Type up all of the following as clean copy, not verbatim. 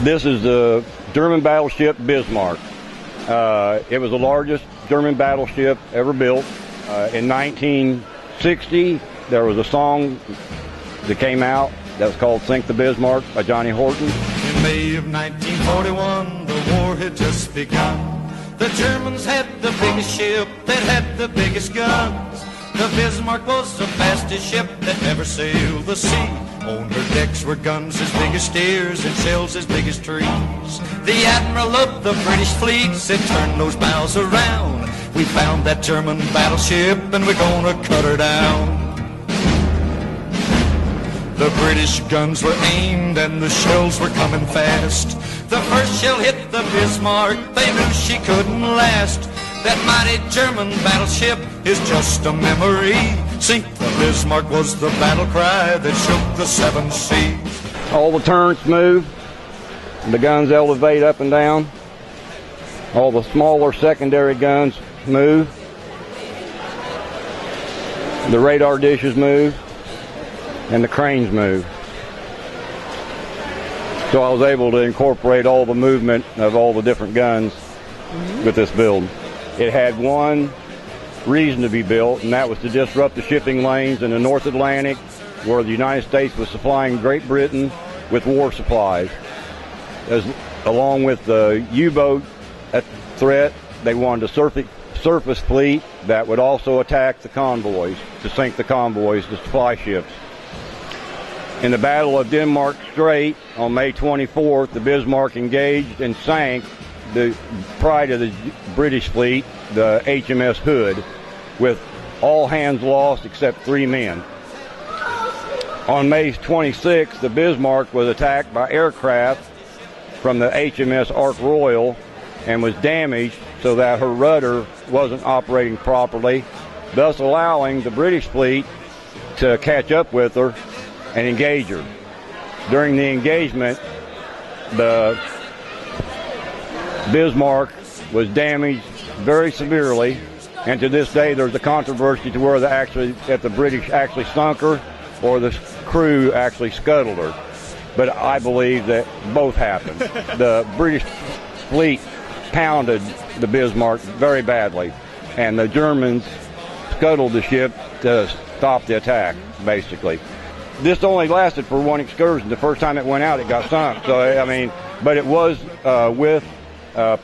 This is the German battleship Bismarck. It was the largest German battleship ever built. In 1960, there was a song that came out that was called Sink the Bismarck by Johnny Horton. In May of 1941, the war had just begun. The Germans had the biggest ship that had the biggest guns. The Bismarck was the fastest ship that ever sailed the sea. On her decks were guns as big as steers and shells as big as trees. The admiral of the British fleet said, turn those bows around. We found that German battleship and we're gonna cut her down. The British guns were aimed and the shells were coming fast. The first shell hit the Bismarck, they knew she couldn't last. That mighty German battleship is just a memory. Sink the Bismarck was the battle cry that shook the seven seas. All the turrets move, the guns elevate up and down. All the smaller secondary guns move. The radar dishes move, and the cranes move. So I was able to incorporate all the movement of all the different guns with this build. It had one reason to be built, and that was to disrupt the shipping lanes in the North Atlantic, where the United States was supplying Great Britain with war supplies. Along with the U-boat threat, they wanted a surface fleet that would also attack the convoys, to sink the convoys, the supply ships. In the Battle of Denmark Strait on May 24th, the Bismarck engaged and sank the pride of the British fleet, the HMS Hood, with all hands lost except 3 men. On May 26th, the Bismarck was attacked by aircraft from the HMS Ark Royal and was damaged so that her rudder wasn't operating properly, thus allowing the British fleet to catch up with her and engage her. During the engagement, the Bismarck was damaged very severely, and to this day there's a controversy to whether that the British actually sunk her or the crew actually scuttled her. But I believe that both happened. The British fleet pounded the Bismarck very badly, and the Germans scuttled the ship to stop the attack, basically. This only lasted for one excursion. The first time it went out, it got sunk. So, I mean, but it was with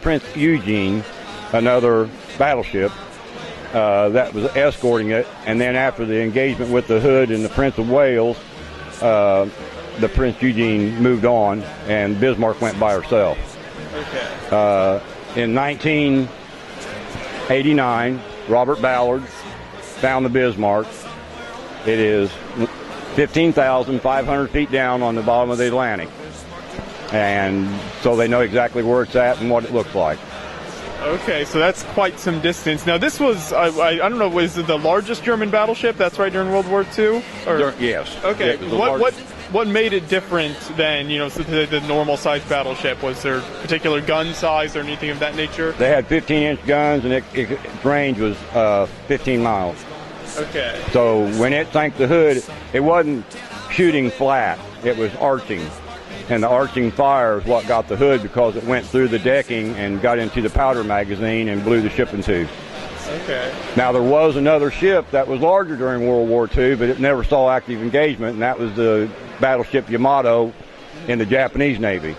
Prince Eugene, another battleship that was escorting it. And then after the engagement with the Hood and the Prince of Wales, the Prince Eugene moved on, and Bismarck went by herself. Okay. In 1989, Robert Ballard found the Bismarck. It is 15,500 feet down on the bottom of the Atlantic. And so they know exactly where it's at and what it looks like. Okay, so that's quite some distance. Now this was, I don't know, was it the largest German battleship? That's right, during World War II? Or? Yes. Okay, what made it different than, you know, the normal size battleship? Was there particular gun size or anything of that nature? They had 15-inch guns, and its range was 15 miles. Okay. So when it sank the Hood, it wasn't shooting flat, it was arching. And the arching fire is what got the Hood, because it went through the decking and got into the powder magazine and blew the ship in two. Okay. Now there was another ship that was larger during World War II, but it never saw active engagement, and that was the battleship Yamato in the Japanese Navy.